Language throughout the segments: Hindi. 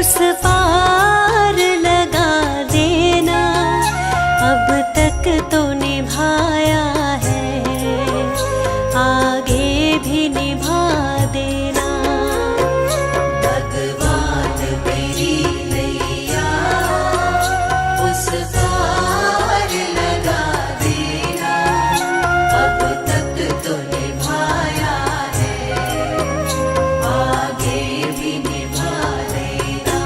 उस पार लगा देना, अब तक तो निभाया है, आगे भी निभा देना। भगवान मेरी नैया उस पार लगा देना, अब तक तो निभाया है, आगे भी निभा देना।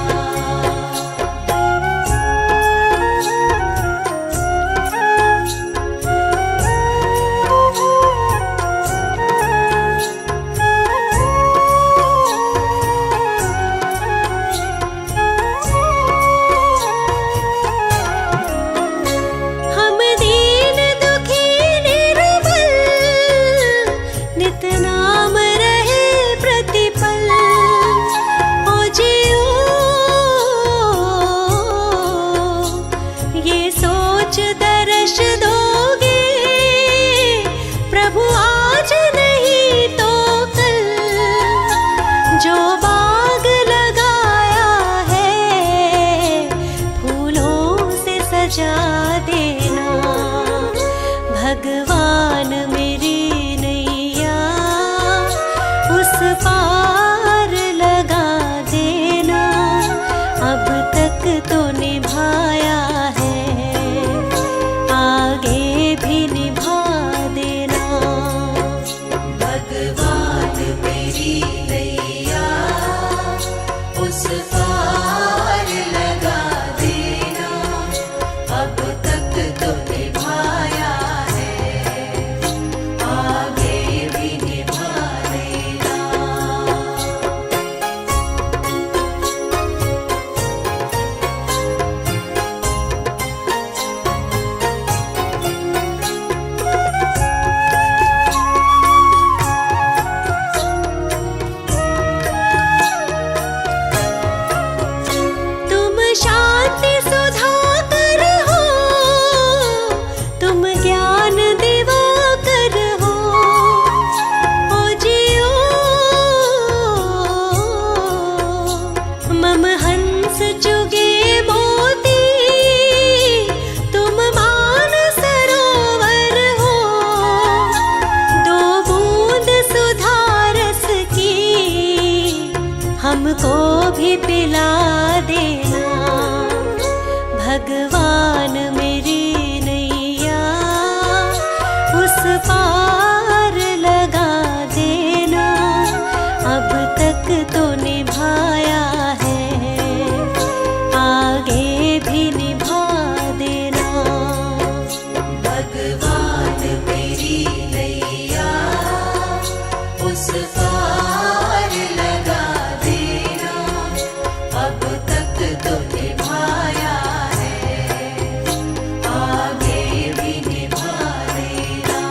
हम दीन दुखी निर्बल, नित नाम रहे प्रतिपल। ओ जियो ये सोच दर्श दोगे, प्रभु आज नहीं तो कल। जो बाग लगाया है, फूलों से सजा देना। भगवान मेरी नैया उस पार लगा देना, अब तक तो निभाया है, आगे भी निभा देना। भगवान मेरी नैया उस पार लगा देना, अब तक तो निभाया है, आगे भी निभा देना। तुम शांति सुधाकर हो, तुम ज्ञान दिवाकर हो। ओ जियो मम हंस चुगे मोती, तुम मान सरोवर हो। दो बूंद सुधा रस की हमको भी पिला देना। भगवान मेरी नैया उस पार लगा देना, अब तक तो निभाया है, आगे भी निभा देना। भगवान मेरी नैया उस पार लगा देना, अब तक तो निभाया है, आगे भी निभा देना।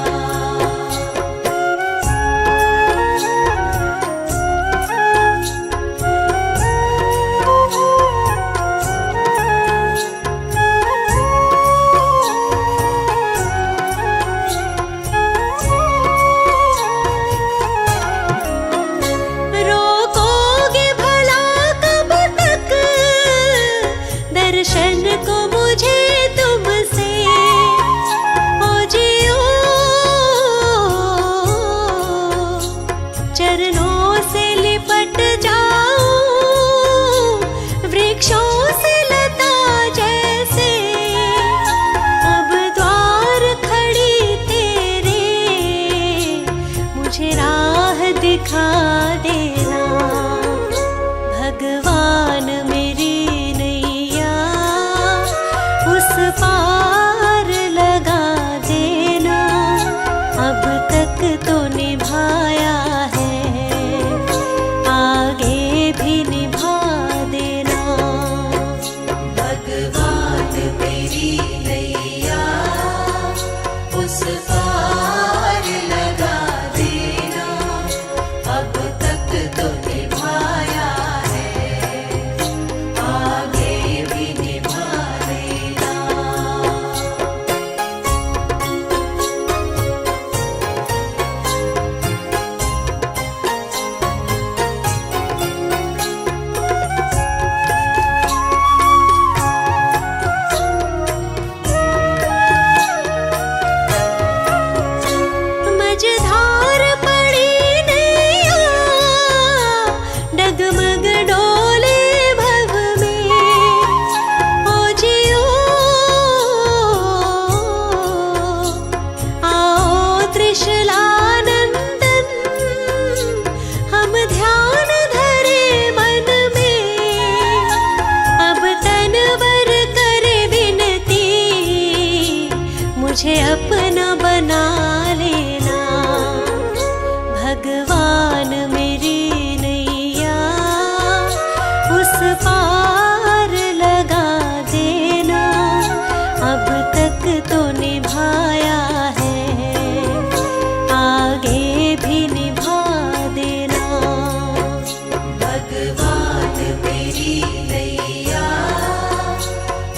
भगवान मेरी नैया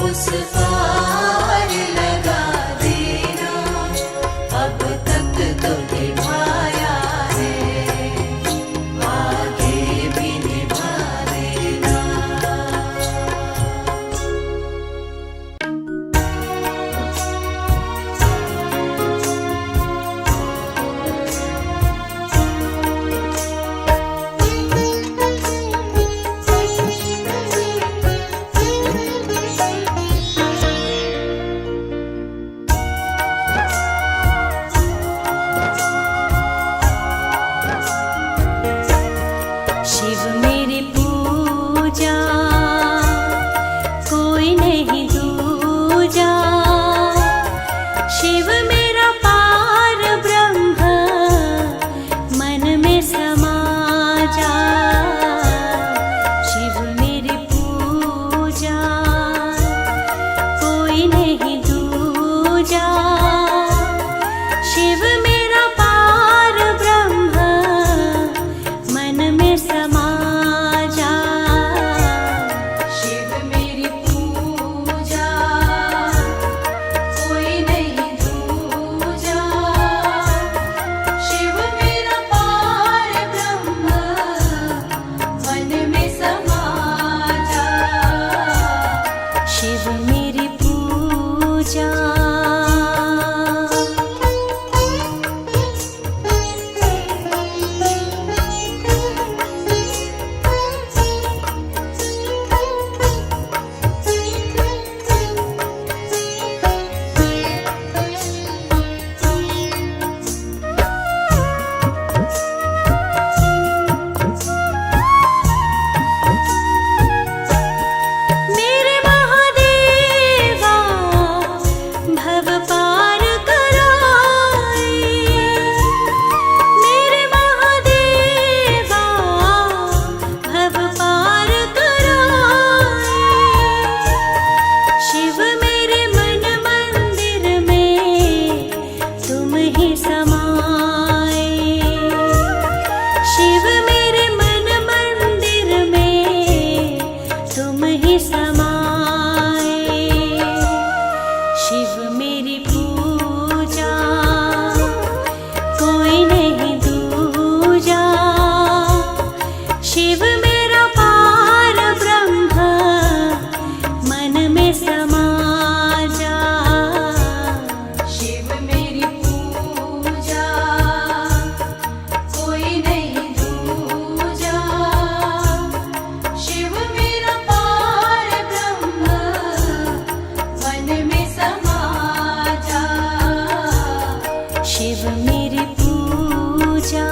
उस पार लगा देना, अब तक तो निभाया है, आगे भी निभा देना। शिव मेरी पूजा कोई नहीं दूजा, शिव मेरा पार ब्रह्म मन में समा जा। शिव मेरी पूजा कोई नहीं दूजा, शिव मेरा पार ब्रह्म मन में समा जा। शिव मेरी पूजा कोई नहीं दूजा, शिव मेरा पार ब्रह्म मन में समा जा। शिव मेरी पूजा मेरे महादेवा भव पार कराए, मेरे महादेवा भव पार कराए। शिव मेरे मन मंदिर में तुम ही समाए, शिव मेरे मन मंदिर में तुम ही समाए। शिव मेरी पूजा कोई नहीं दूजा, शिव मेरा पार ब्रह्म मन में समा जा। शिव मेरी पूजा कोई नहीं दूजा, शिव मेरा पार ब्रह्म मन में समा जा। शिव मेरी पूजा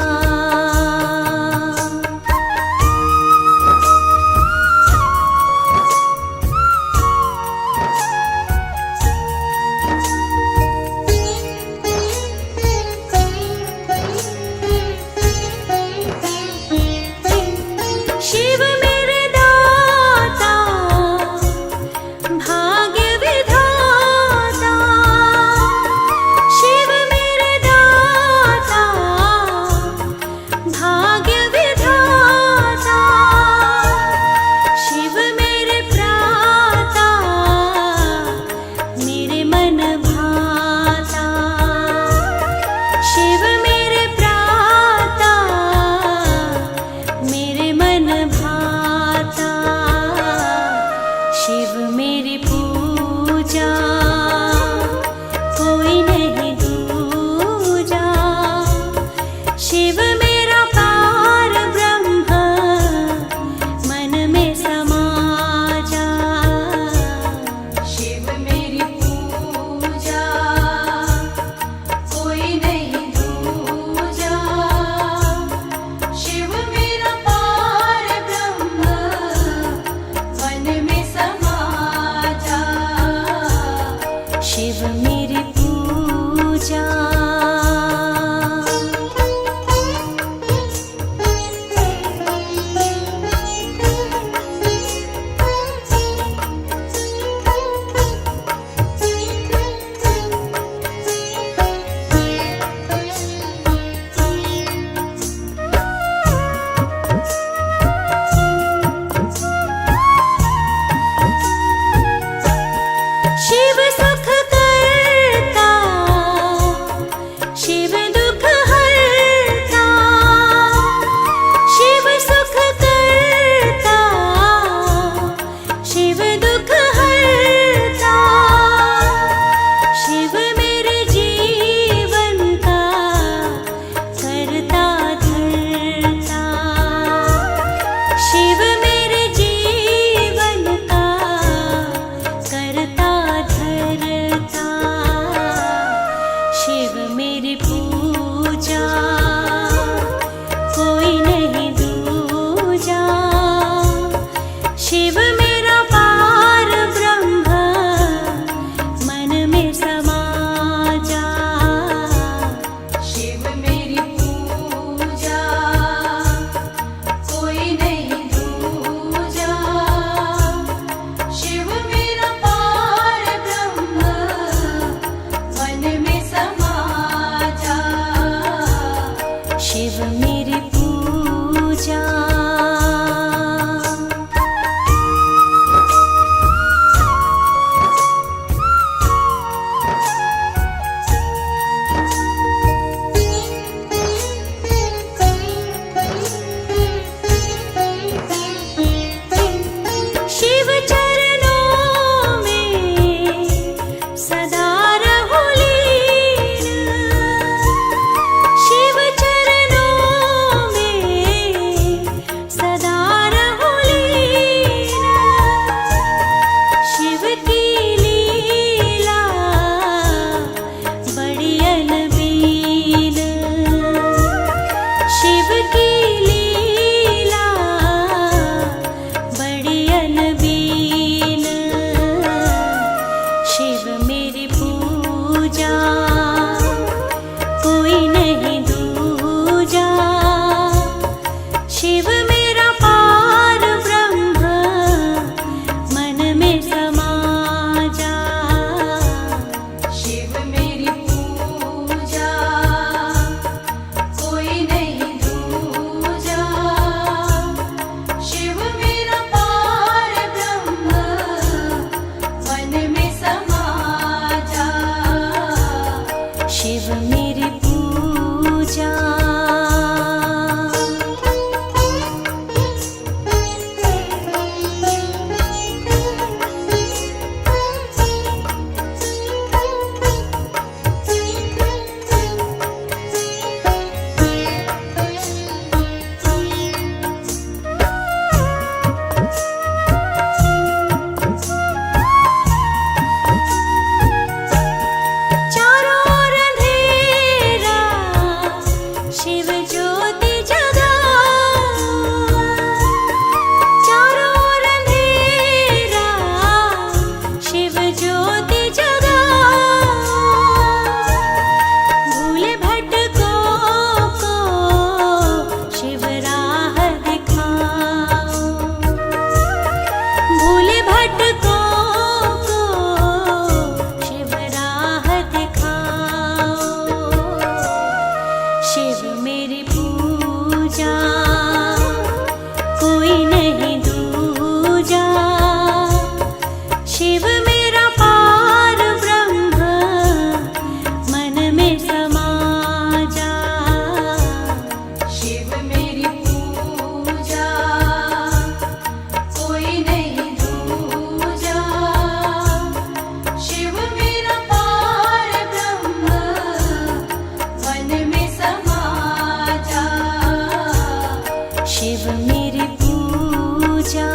पूजा।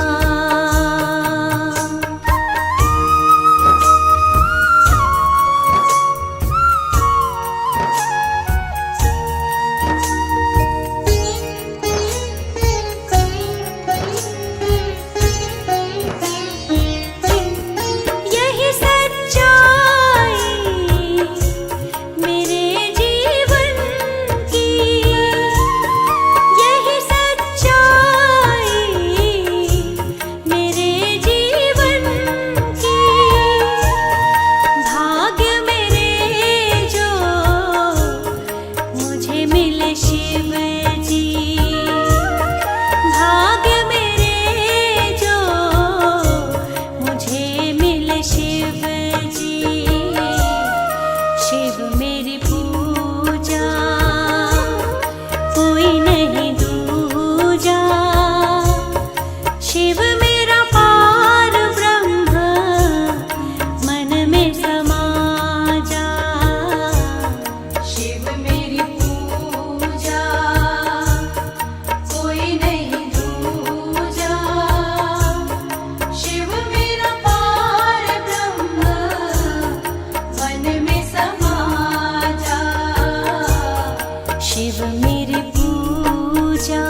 यही सच्चाई मेरे जीवन की, यही सच्चाई मेरे जीवन की। भाग्य मेरे जो मुझे मिले शिव जी, भाग्य मेरे जो मुझे मिले शिव जी। शिव मेरी पूजा, कोई नहीं दूजा। शिव मेरा पार ब्रह्म, मन में समा जा। शिव मेरी पूजा, कोई नहीं दूजा। शिव मेरा पार ब्रह्म, मन में समा जा। शिव मेरी पूजा।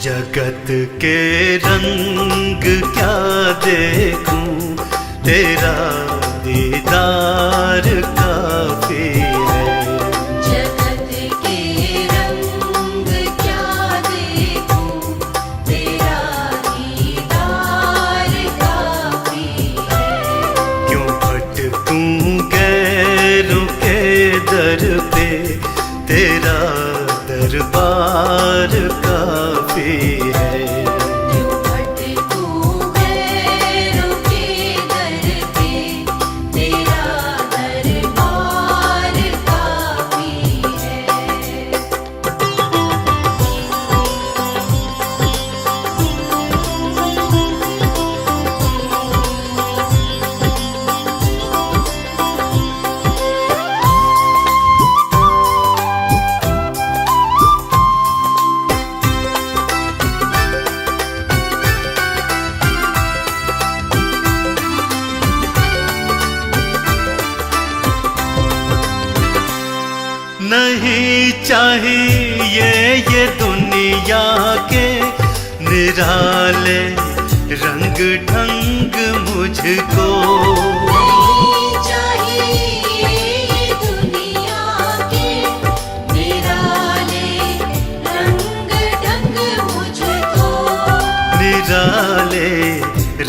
जगत के रंग क्या देखूं, तेरा दीदार काफी है। जगत के रंग क्या देखूं, तेरा दीदार काफी है। क्यों भटकूं गैरों के दर पे, तेरा दरबार काफी है। क्यों भटकूं गैरों के दर पे, तेरा दरबार काफी है। नहीं चाहिए ये दुनिया के निराले रंग ढंग मुझको। नहीं चाहिए ये दुनिया के निराले रंग ढंग मुझको। निराले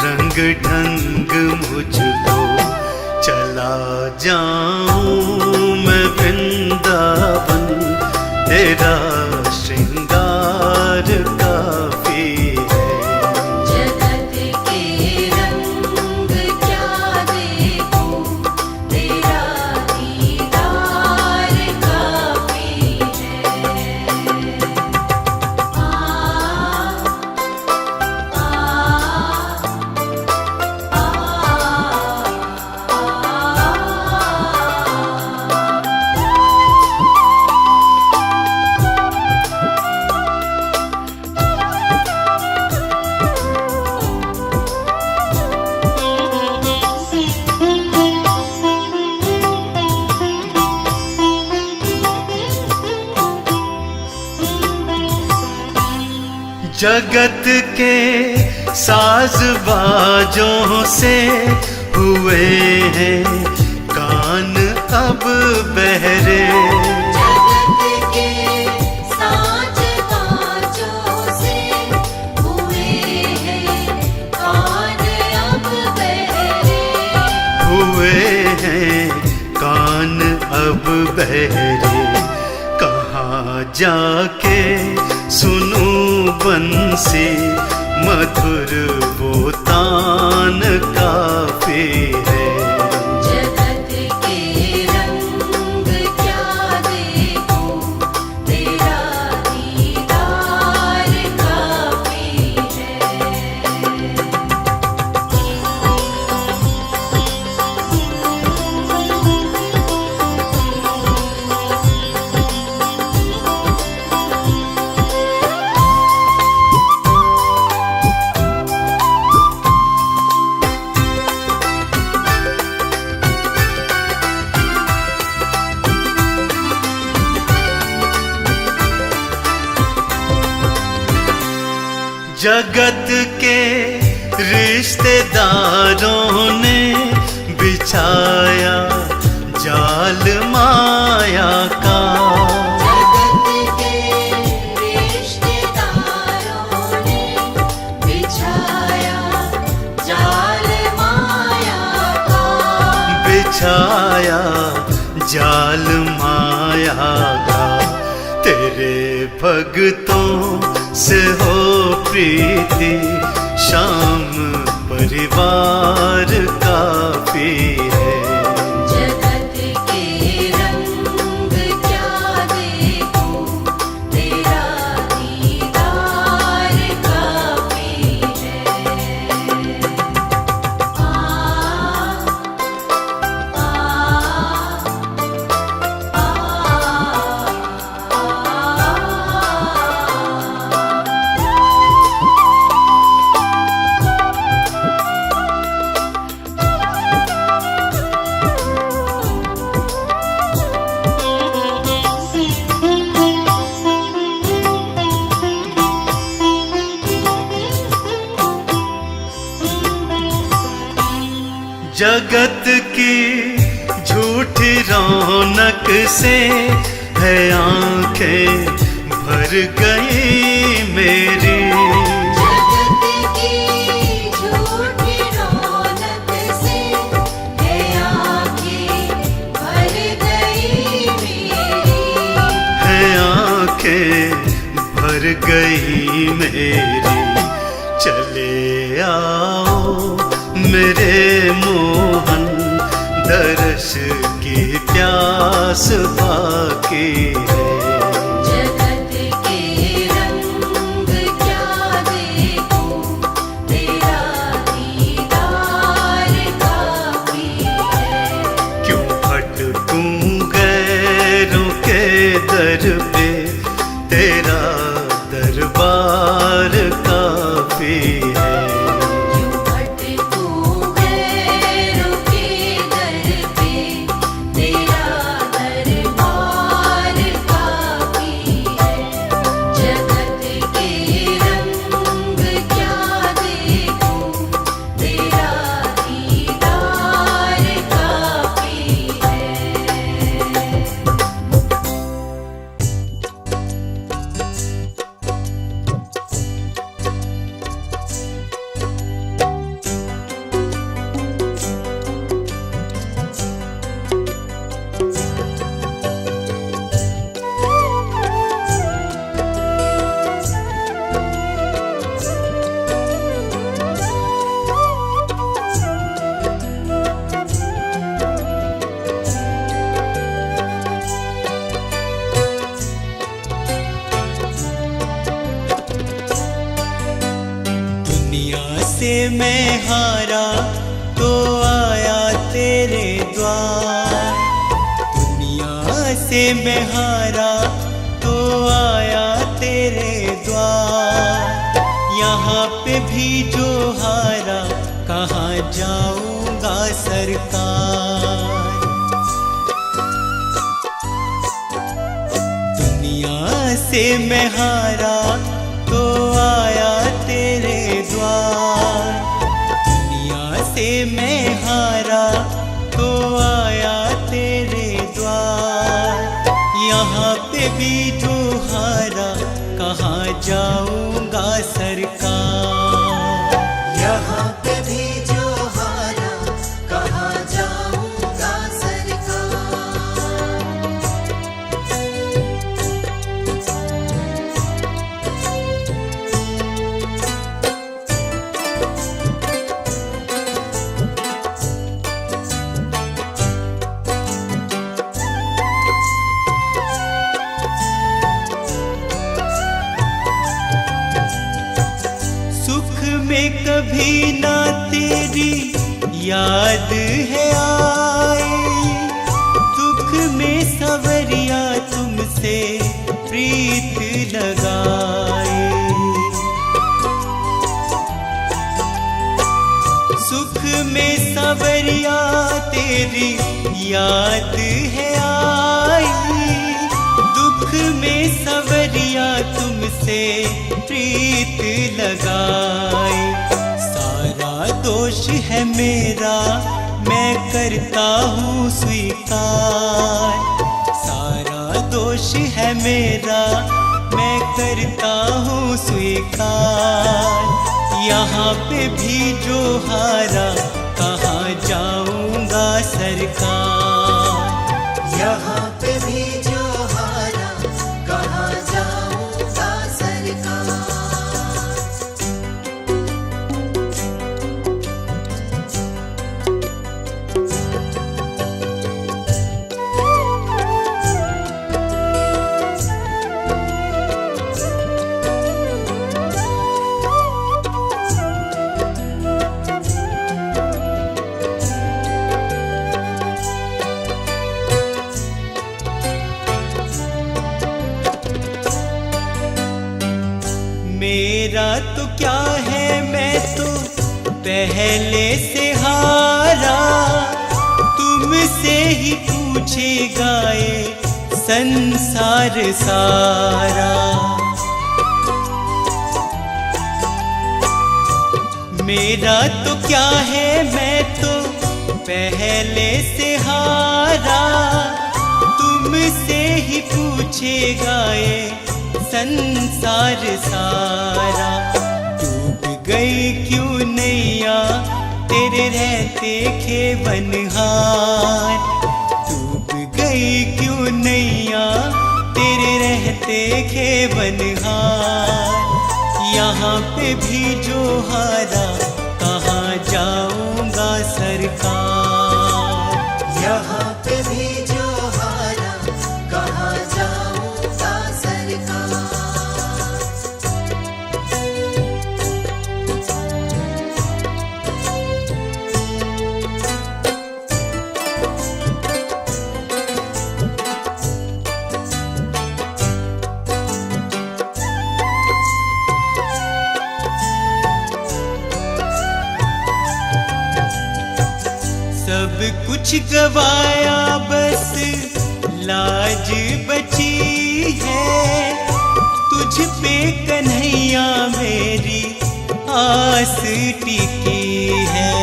रंग ढंग मुझको। चला जाऊं मैं वृंदावन, तेरा श्रृंगार काफी है। जगत के रंग क्या देखूं, तेरा दीदार काफी है। जगत के साज बाजों से हुए हैं कान अब बहरे। जगत के साज बाजों से हुए हैं कान अब बहरे। हुए हैं कान अब बहरे। कहाँ जाके सुनूं बंसी मधुर वो तान काफी है। जगत के रंग क्या देखूं, तेरा दीदार काफी है। जगत के रिश्तेदारों ने बिछाया जाल माया का। जगत के रिश्तेदारों ने बिछाया जाल माया का। बिछाया जाल माया का। तेरे भक्तों से हो प्रीति, शाम परिवार काफी है। जगत के रंग क्या देखूं, तेरा दीदार काफी है। जगत की झूठी रौनक से है आंखें भर गई मेरी। जगत की झूठी रौनक से है आँखें भर गई मेरी। है आंखें भर गई मेरी। चले आओ मेरे मोहन, दर्श की प्यास बाकी है। जगत के रंग क्या देखूं, तेरा दीदार काफी है। क्यों भटकूं गैरों के दर पे, तेरा दरबार काफी है। यूं भटकूं गैरों के दर पे, तेरा दरबार काफी है। जगत के रंग क्या देखूं, तेरा दीदार काफी है। दुनिया से मैं हारा तो आया तेरे द्वार। दुनिया से मैं हारा तो आया तेरे द्वार। यहाँ पे भी जो हारा कहाँ जाऊंगा सरकार। दुनिया से मैं हारा तो आया तेरे द्वार। दुनिया से मैं हारा तो आया तेरे द्वार। यहाँ पे भी जो हारा कहाँ जाऊंगा सरकार। यहाँ पे भी जो हारा कहाँ जाऊंगा सरकार। सुख में कभी ना तेरी याद है आई। दुख में सवरिया तुमसे प्रीत लगाए। सुख में सवरिया तेरी याद है आई। दुख में सवरिया तुमसे प्रीत लगाए। सारा दोष है मेरा मैं करता हूँ स्वीकार। सारा दोष है मेरा मैं करता हूँ स्वीकार। यहाँ पे भी जो हारा कहाँ जाऊंगा सरकार। यहाँ पे भी जो हारा कहाँ जाऊंगा सरकार। मेरा तो क्या है मैं तो पहले से हारा। तुमसे ही पूछेगा ये संसार सारा। मेरा तो क्या है मैं तो पहले से हारा, तुमसे ही पूछेगा ये संसार सारा। डूब गई क्यों नैया तेरे रहते खेवनहार, डूब गई क्यों नैया तेरे रहते खेवनहार। यहाँ पे भी जो हारा कहाँ जाऊंगा सरकार, यहाँ पे भी जो हारा कहाँ जाऊंगा सरकार। सब कुछ गवाया बस लाज बची है, तुझ पे कन्हैया मेरी आस टिकी है।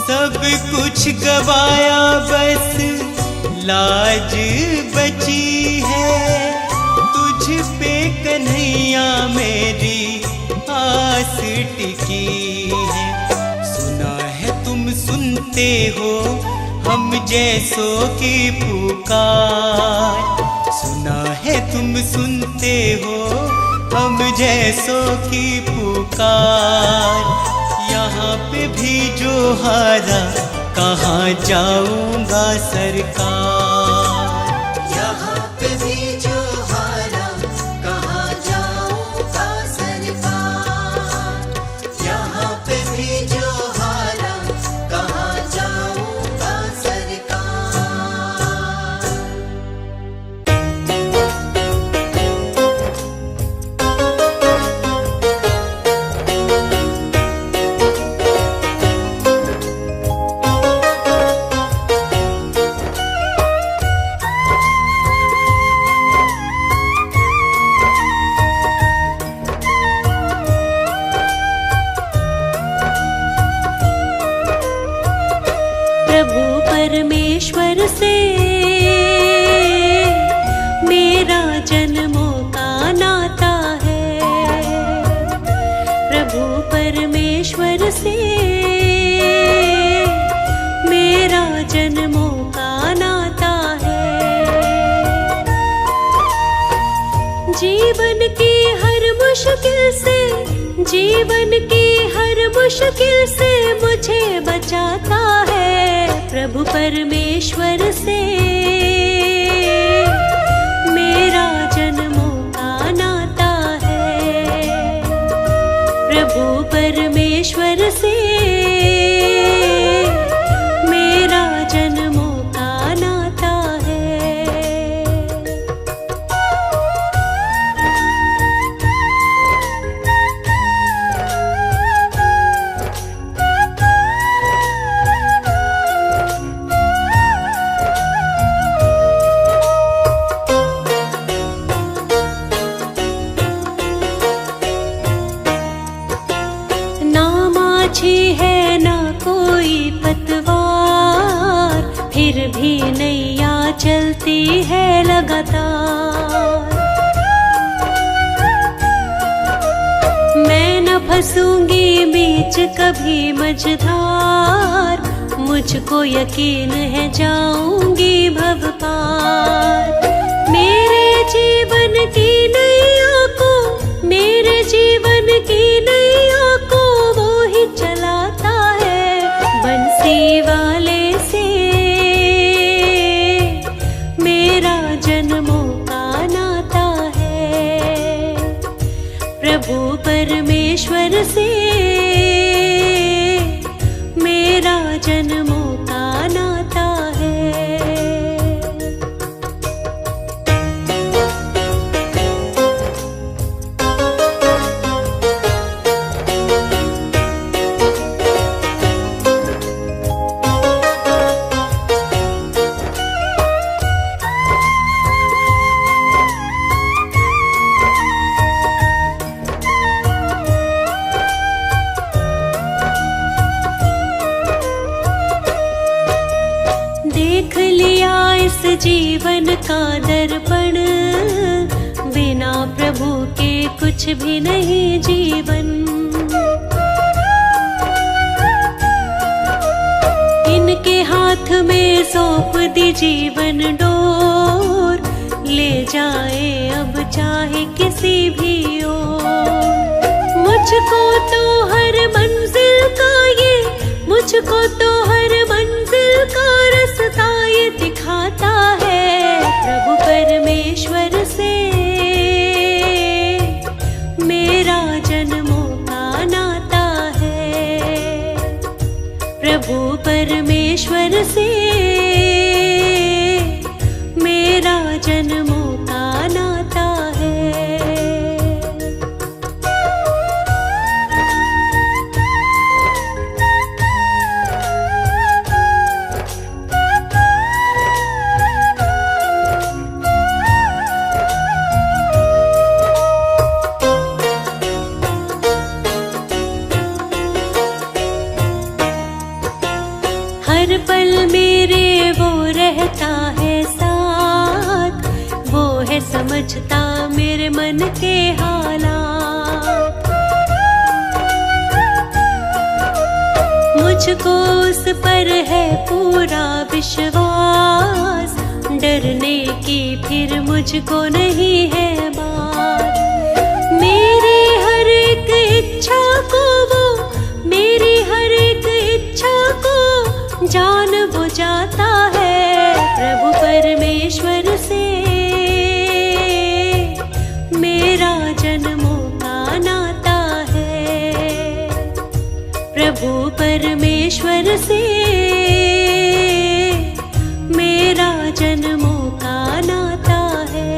सब कुछ गवाया बस लाज बची है, तुझ पे कन्हैया मेरी आस टिकी है। सुना है तुम सुनते हो हम जैसों की पुकार, सुना है तुम सुनते हो हम जैसों की पुकार। यहाँ पे भी जो हारा कहाँ जाऊंगा सरकार, यहाँ पे भी जो हारा कहाँ जाऊंगा सरकार। यहाँ पे भी जो हारा कहाँ जाऊंगा सरकार। प्रभु परमेश्वर से मेरा जन्मों का नाता है, प्रभु परमेश्वर से मेरा जन्मों का नाता है। जीवन की हर मुश्किल से, जीवन की हर मुश्किल से मुझे बचाता है, प्रभु परमेश्वर से मेरा जन्मों का नाता है, प्रभु परमेश्वर से मेरा जन्मों का नाता है। ना माछी है ना कोई पतवार, फिर भी नैया चलती है लगातार। मैं न फंसूंगी बीच कभी मझधार, मुझको यकीन है जाऊंगी भव पार। मेरे जीवन की नैया को, मेरे जीवन की नैया को वो ही चलाता है, बंसी वाले से मेरा जन्मों का नाता है, प्रभु परमेश्वर से मेरा जन्मों का नाता है। जीवन का दर्पण, बिना प्रभु के कुछ भी नहीं जीवन। इनके हाथ में सौंप दी जीवन डोर, ले जाए अब चाहे किसी भी ओर। मुझको तो हर मंजिल का ये, मुझको तो हर मंजिल का रास्ता ये दिखाता है। प्रभु परमेश्वर से मेरा जन्मों का नाता है। प्रभु परमेश्वर से मेरा जन्मों का नाता है। हर पल मेरे वो रहता है साथ, वो है समझता मेरे मन के हालात। मुझको उस पर है पूरा विश्वास, डरने की फिर मुझको नहीं है बात। मेरी हर एक इच्छा को वो, मेरी हर एक इच्छा को जान बुझाता है। प्रभु परमेश्वर से मेरा जन्मों का नाता है। प्रभु परमेश्वर से मेरा जन्मों का नाता है।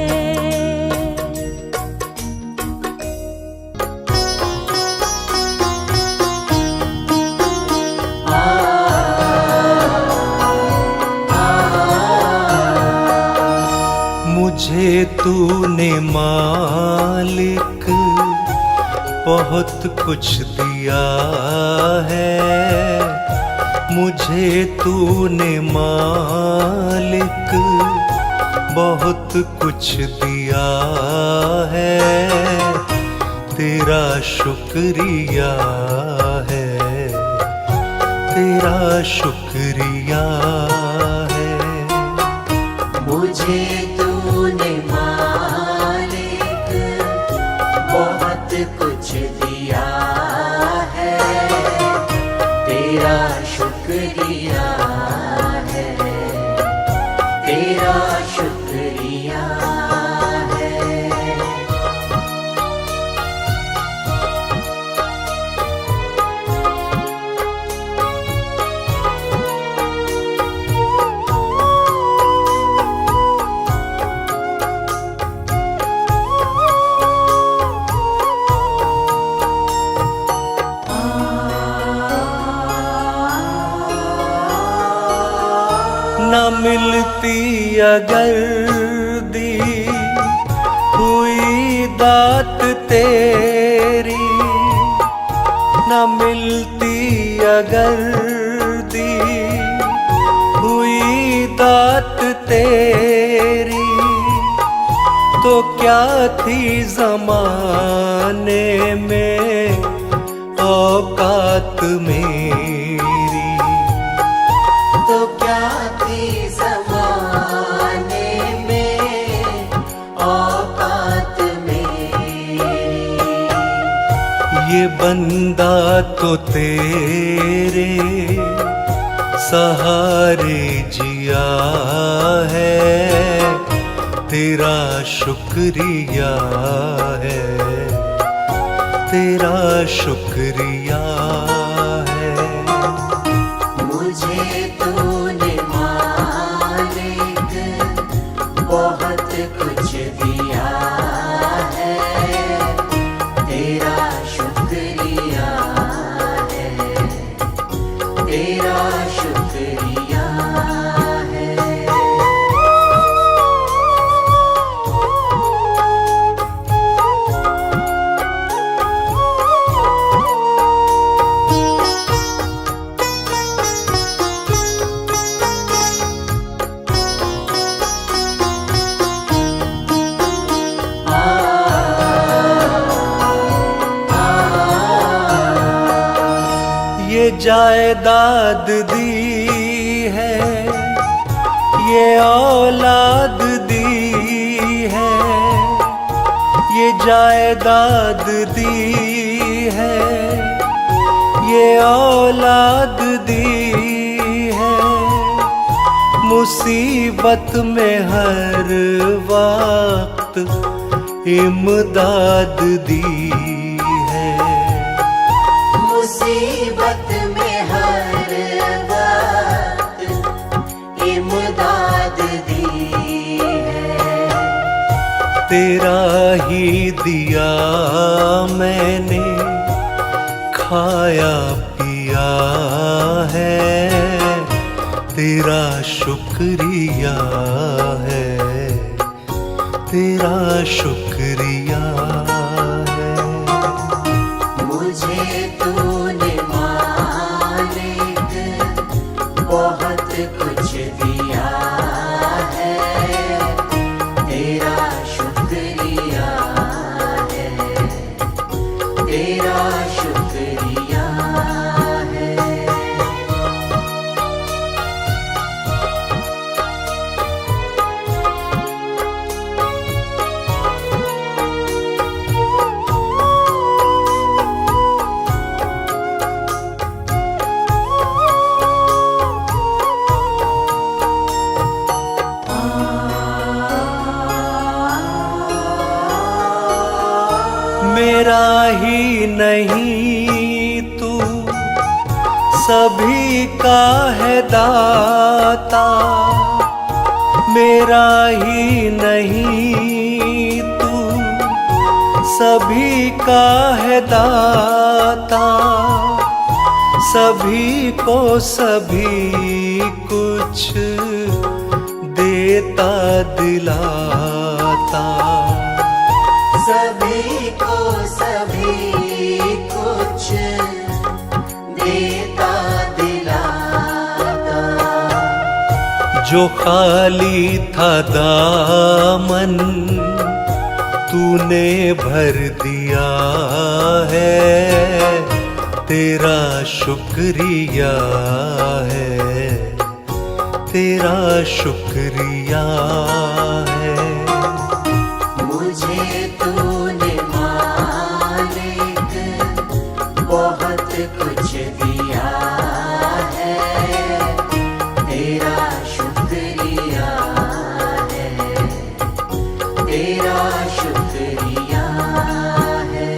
मुझे तूने मालिक बहुत कुछ दिया है, मुझे तूने मालिक बहुत कुछ दिया है। तेरा शुक्रिया है, तेरा शुक्रिया है। मुझे तूने मालिक बहुत कुछ दिया है, तेरा शुक्रिया है, तेरा शुक्रिया है। न मिलती अगर दी हुई दात तेरी, न मिलती अगर दी हुई दात तेरी, तो क्या थी ज़माने में औकात मेरी। तो क्या थी ज़माने में औकात मेरी। ये बंदा तो तेरे सहारे जिया है, तेरा शुक्रिया है, तेरा शुक्रिया है। मुझे तूने मालिक बहुत कुछ दिया है, तेरा शुक्रिया है, तेरा शुक्रिया है। जायदाद दी है, ये औलाद दी है, ये जायदाद दी है, ये औलाद दी है। मुसीबत में हर वक्त इमदाद दी है, मुसीबत में हर वक्त इमदाद दी है। तेरा ही दिया मैंने खाया पिया है, तेरा शुक्रिया है, तेरा शुक्रिया है। मुझे तूने मालिक बहुत कुछ दिया है, तेरा शुक्रिया है, तेरा शुक्रिया है। मेरा ही नहीं तू सभी का है दाता, मेरा ही नहीं तू सभी का है दाता, सभी को सभी कुछ देता दिलाता, सभी को सभी कुछ देता दिलाता। जो खाली था दामन तूने भर दिया है, तेरा शुक्रिया है, तेरा शुक्रिया है। मुझे तूने मालिक बहुत कुछ दिया है, तेरा शुक्रिया है, तेरा शुक्रिया है।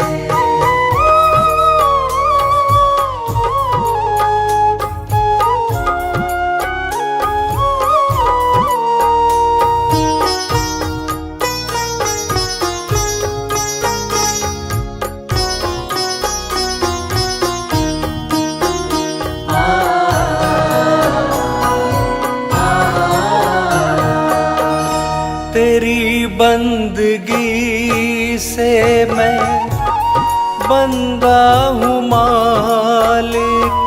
तेरी बंदगी से मैं बंदा हूँ मालिक,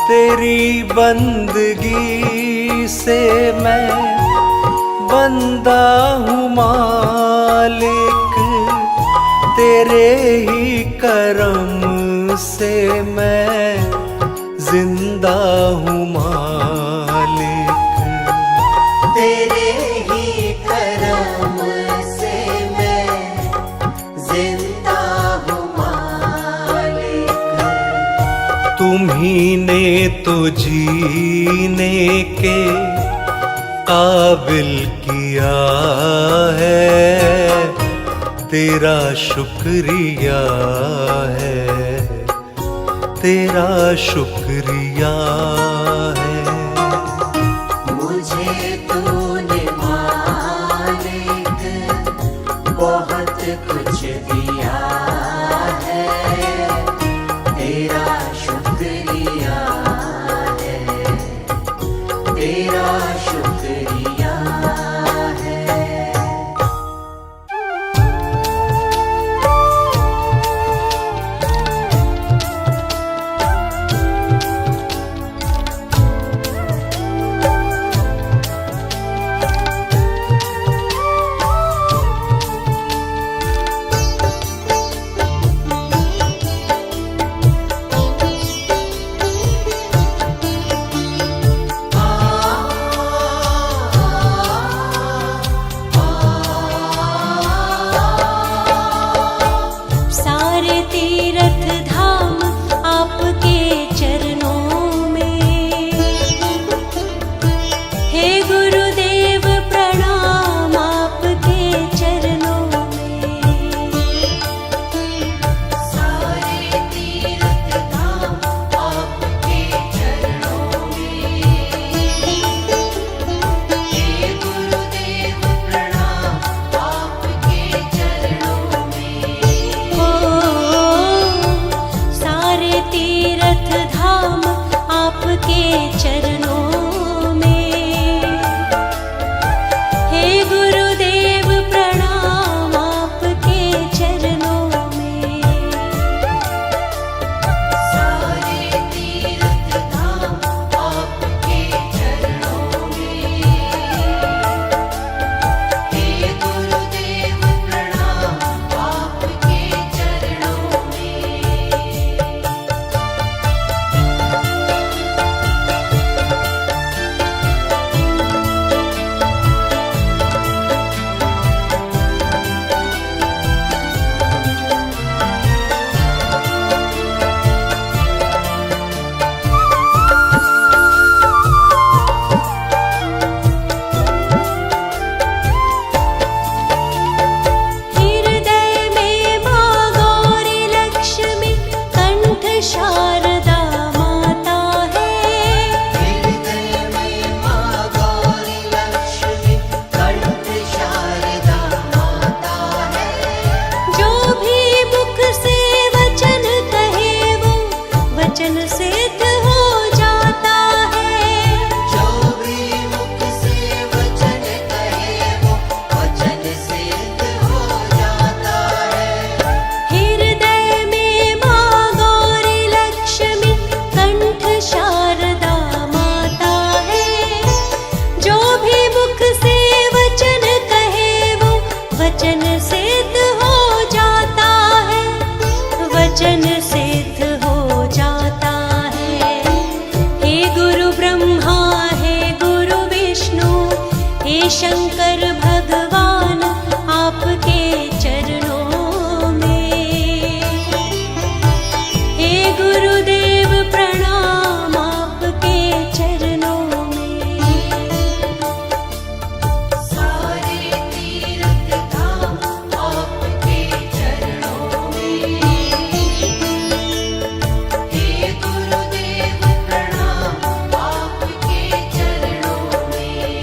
तेरी बंदगी से मैं बंदा हूँ मालिक, तेरे ही करम से मैं जिंदा हूँ मालिक। तेरे ही करम से मैं जिंदा हूँ मालिक। तुम्ही ने तो जीने के काबिल किया है, तेरा शुक्रिया है, तेरा शुक्रिया है। मुझे तूने मालिक बहुत कुछ दिया है, तेरा शुक्रिया है, तेरा शुक्रिया है। शंकर भगवान आपके चरणों में। हे गुरुदेव प्रणाम आपके चरणों में। सारे तीर्थ धाम आपके चरणों में। हे गुरुदेव प्रणाम आपके चरणों में।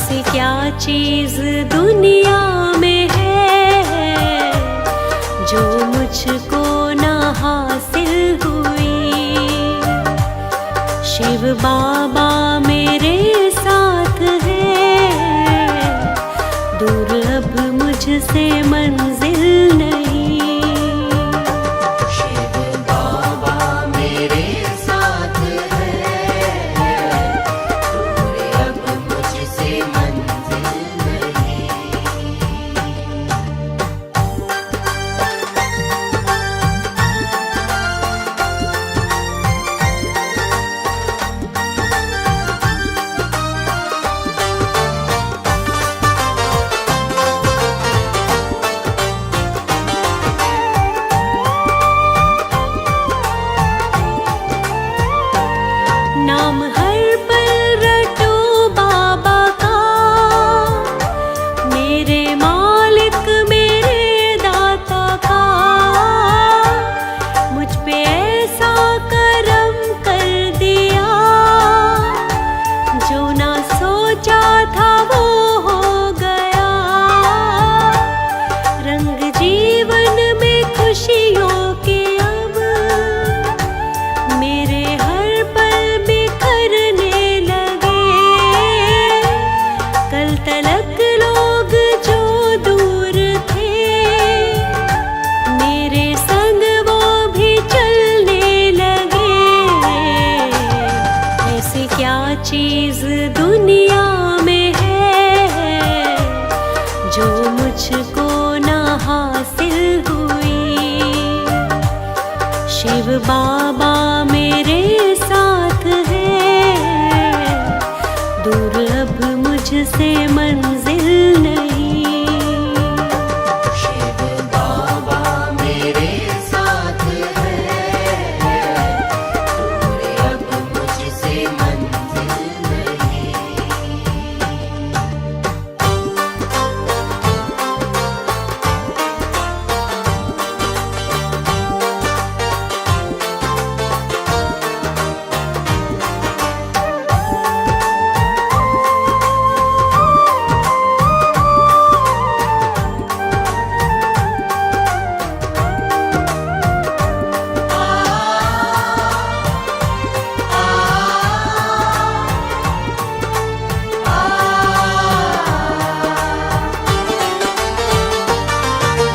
ऐसी क्या चीज दुनिया में है जो मुझको ना हासिल हुई। शिव बाबा मेरे साथ है, दूर अब मुझसे मंजिल नहीं। शिव बाबा मेरे साथ है, दूर अब मुझसे मंजिल नहीं। नाम हर पल रटो बाबा का, मेरे मालिक मेरे दाता का। मुझ पे ऐसा करम कर दिया, जो ना सोचा था वो हो गया। रंग जीवन में खुशियों के अब मेरे हर पल बिखरने लगे। कल तलक लोग जो दूर थे, मेरे संग वो भी चलने लगे। ऐसी क्या चीज दुनिया में है जो मुझको ना हासिल हुई। शिव बाबा मेरे साथ है, दूर अब मुझसे मंजिल नहीं। शिव बाबा मेरे साथ है, दूर अब मुझसे मंजिल नहीं।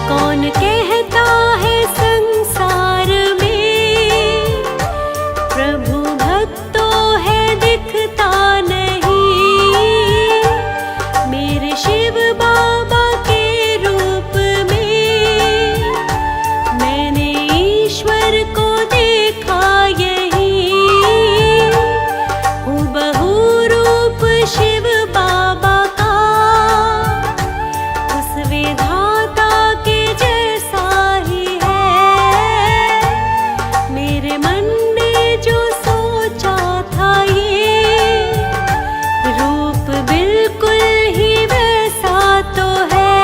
कौन कहता है संसार में प्रभु भक्तों है दिखता नहीं। मेरे शिव बाबा के रूप में मैंने ईश्वर को देखा यही। हूबहू रूप शिव बाबा का, उस विधाता के जैसा ही है। मेरे मन ने जो सोचा था ये रूप बिल्कुल ही वैसा तो है।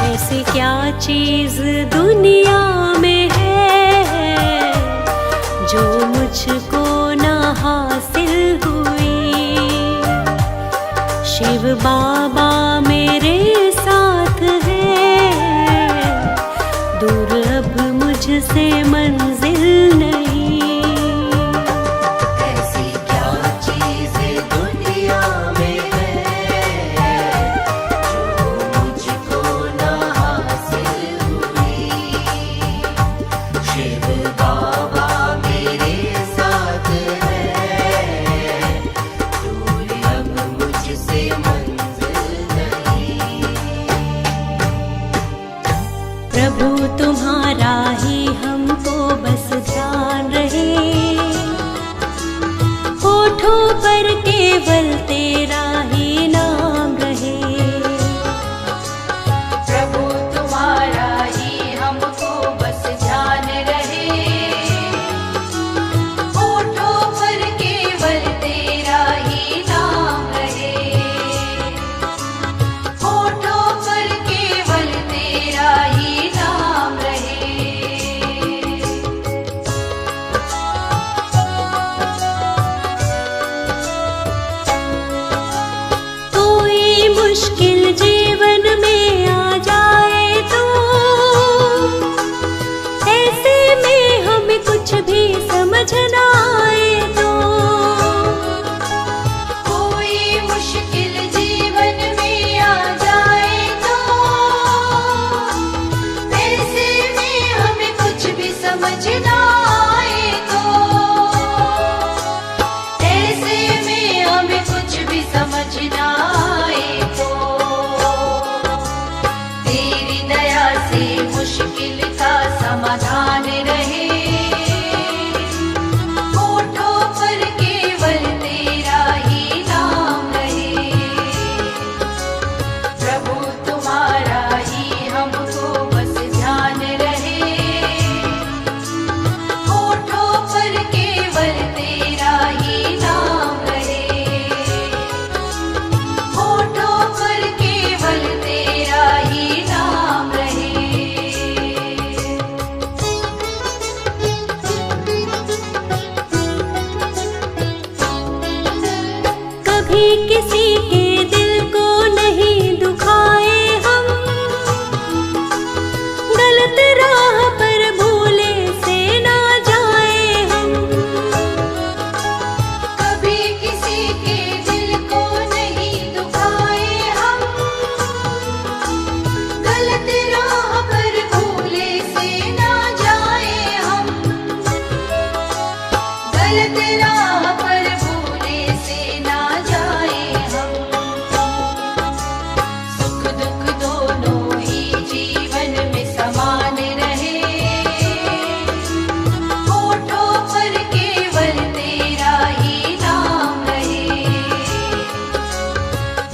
ऐसी क्या चीज दुनिया में है जो मुझको ना हासिल हुई। शिव बाबा मेरे साथ है, दूर अब मुझसे मंजिल नहीं। ऐसी क्या चीज़ दुनिया में है जो मुझको ना हासिल हुई। शिव बाबा मेरे साथ है, दूर अब मुझसे मंजिल नहीं। प्रभु तुम्हारा ही हमको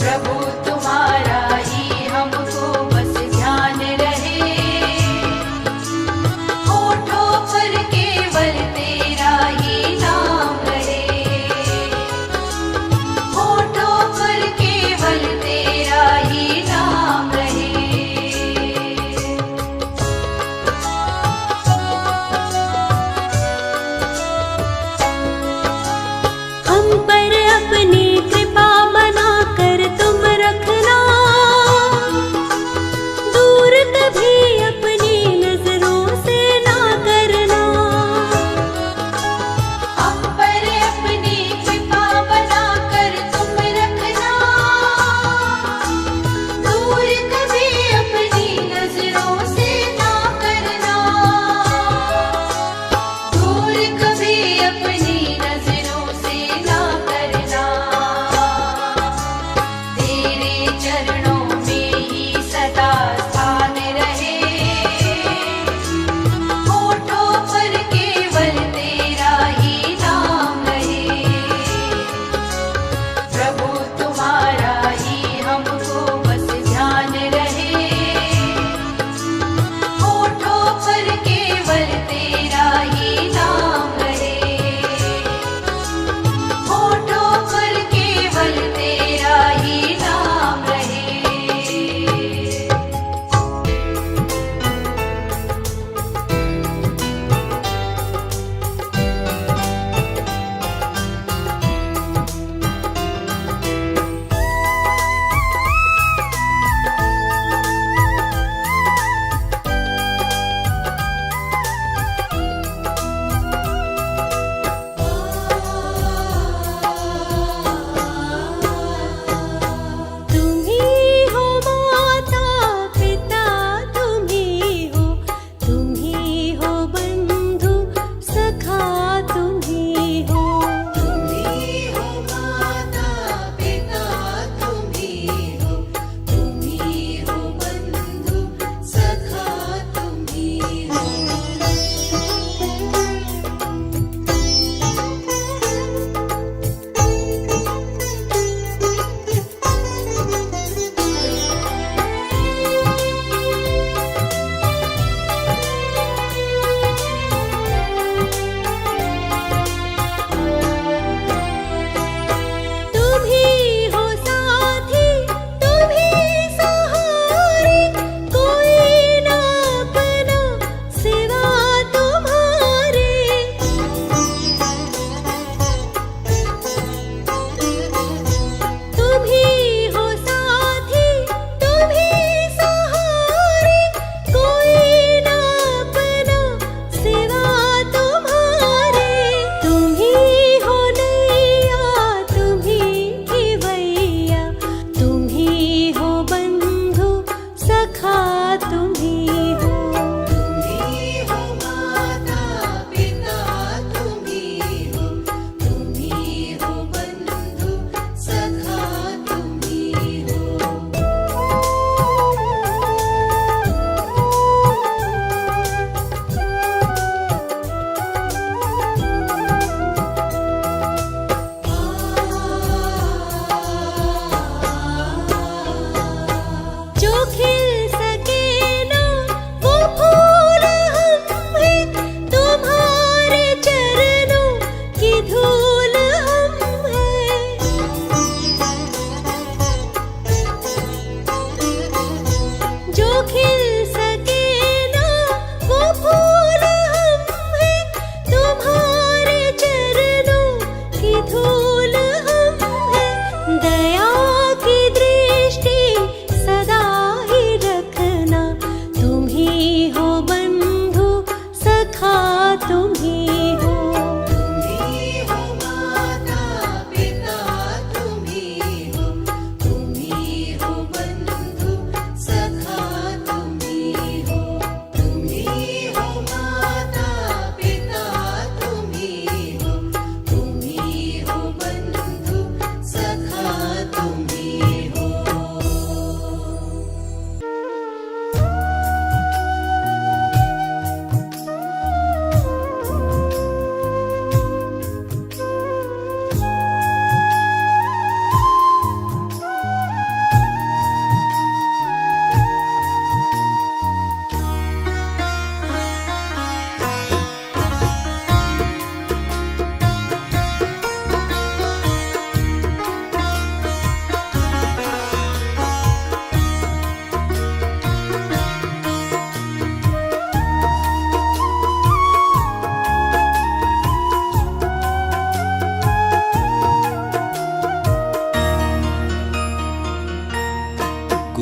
प्रभु तुम्हारा ही हमको बस ध्यान रहे, होठों पर केवल तेरा ही नाम रहे, होठों पर केवल तेरा ही नाम रहे। हम पर अपनी कृपा बनाकर तुम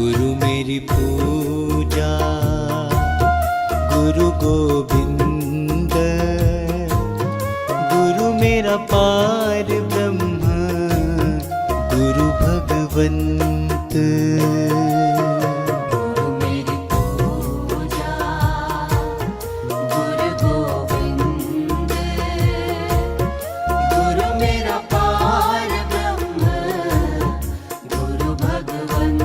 गुरु मेरी पूजा, गुरु गोविंद, गुरु मेरा पार ब्रह्म, गुरु भगवंत। गुरु मेरी पूजा, गुरु गोविंद, गुरु मेरा पार ब्रह्म, गुरु भगवंत।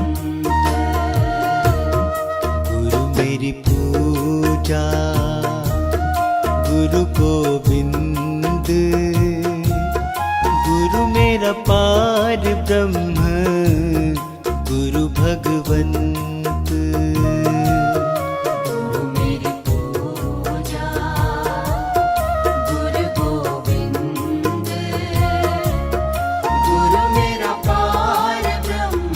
गुरु मेरी पूजा, गुरु गोविंद, गुरु मेरा पार ब्रह्म, गुरु भगवंत। गुरु मेरी पूजा, गुरु गोविंद, गुरु मेरा पार ब्रह्म,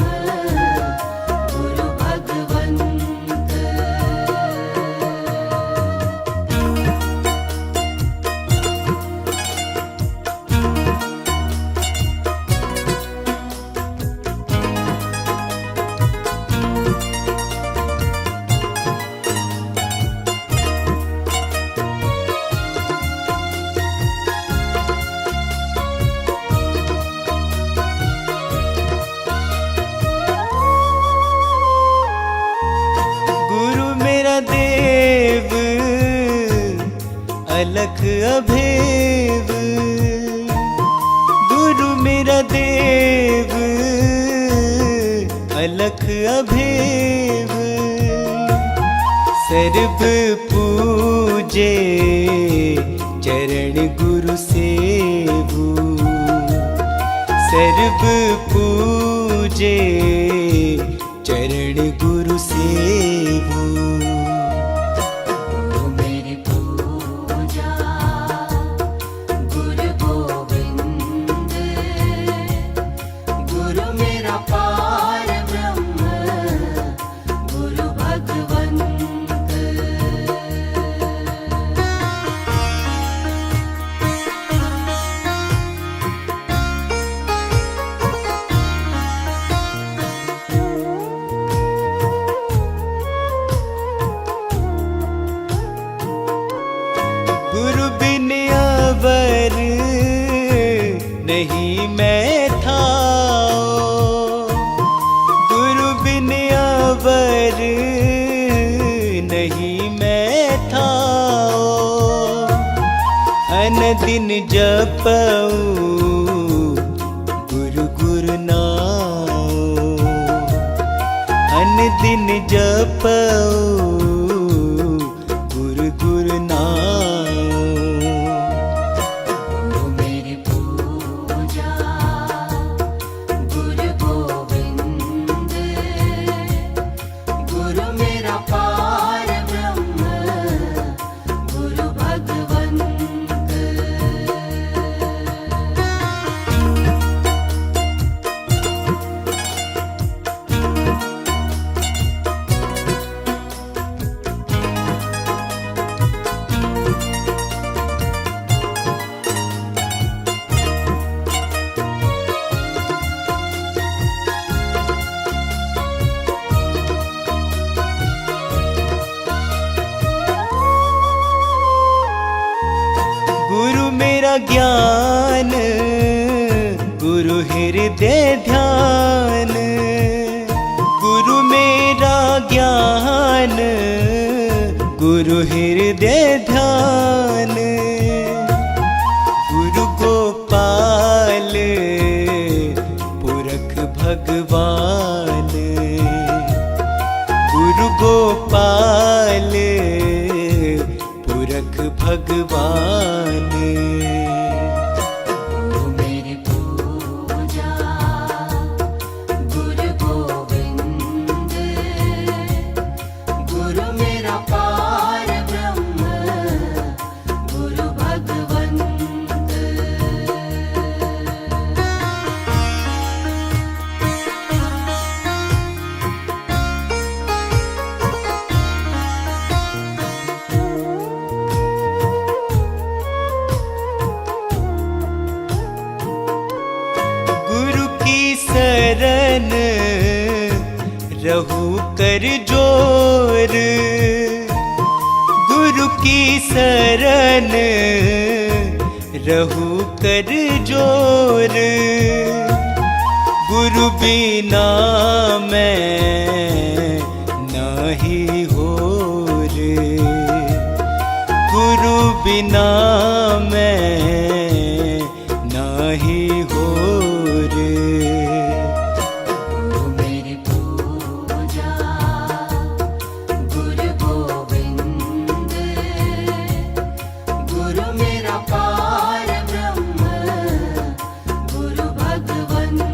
गुरु भगवंत। गुरु मेरा देव, अलख अभेव, गुरु मेरा देव, अलख अभेव, सर्व पूजे चरण गुरु सेवु, सर्व पूजे चरण गुरु सेवु। गुरु मेरी पूजा, गुरु गोविंद, गुरु मेरा पार ब्रह्म, गुरु भगवंत। गुरु बिन अवर नहीं मैं थाओ, गुरु बिन अवर नहीं मैं थाओ, अनदिन जपऊं गुरु गुरु नाओ, अनदिन जपऊं गुरु गुरु नाओ। गुरु मेरी पूजा, गुरु गोविंद, गुरु मेरा पार ब्रह्म, गुरु भगवंत। गुरु मेरा ज्ञान, गुरु हृदय ध्यान, गुरु मेरा ज्ञान, गुरु हृदय ध्यान, गुरु गोपाल पुरख भगवान, गुरु गोपाल पुरख भगवान। गुरु मेरी पूजा, गुरु गोविंद, गुरु मेरा पार ब्रह्म, गुरु भगवंत। रहू कर जोर, गुरु की शरण रहू कर जोर। गुरु बिना मैं नाही होर, गुरु बिना मैं नाही होर। मेरी पूजा गुरु गोविंद, गुरु मेरा पार ब्रह्म, गुरु भगवंत।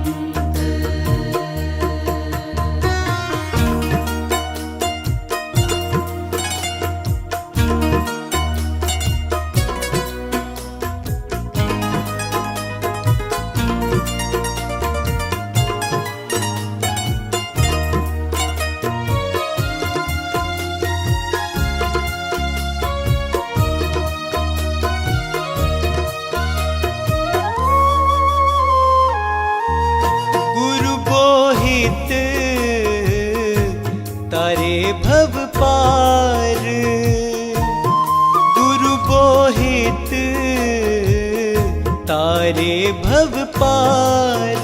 गुरु बोहित तारे भव पार, गुरु बोहित तारे भव पार।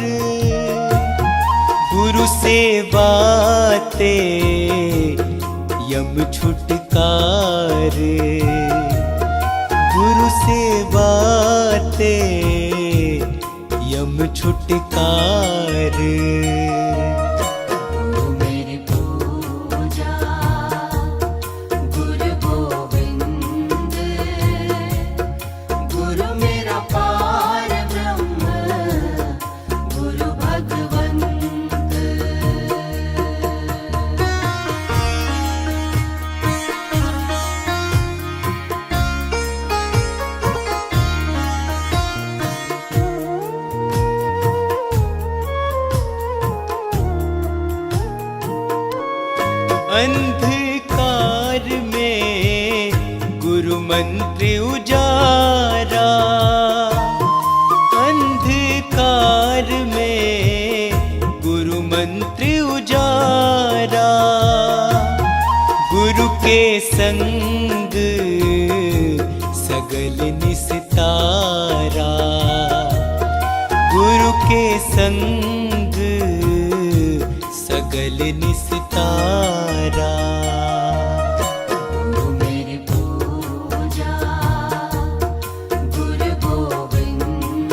गुरु सेवाते यम छुटकार, गुरु सेवाते यम छुटकार। मेरी पूजा गुरु गोविंद, गुरु मेरा पार ब्रह्म, गुरु भगवंत। अंधकार में गुरु मंत्र उजारा, अंधकार में गुरु मंत्र उजारा। गुरु के संग सगल निस्तारा, गुरु के संग सगल निस्तारा। मेरी पूजा गुरु गोविंद,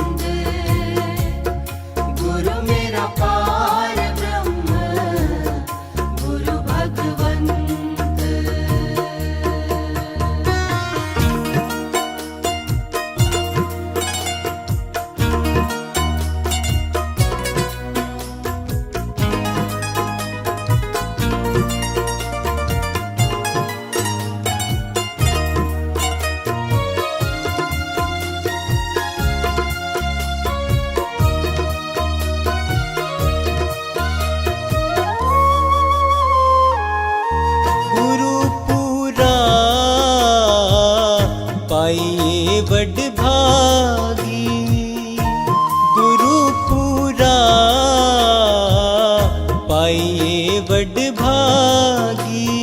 गुरु मेरा पार ब्रह्म, गुरु भगवंत। गुरु पूरा पाइए बड़ भागी, गुरु पूरा पाइए बड़ भागी।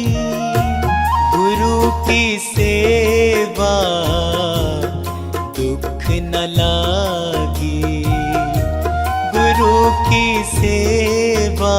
गुरु की सेवा दुख न लागी, गुरु की सेवा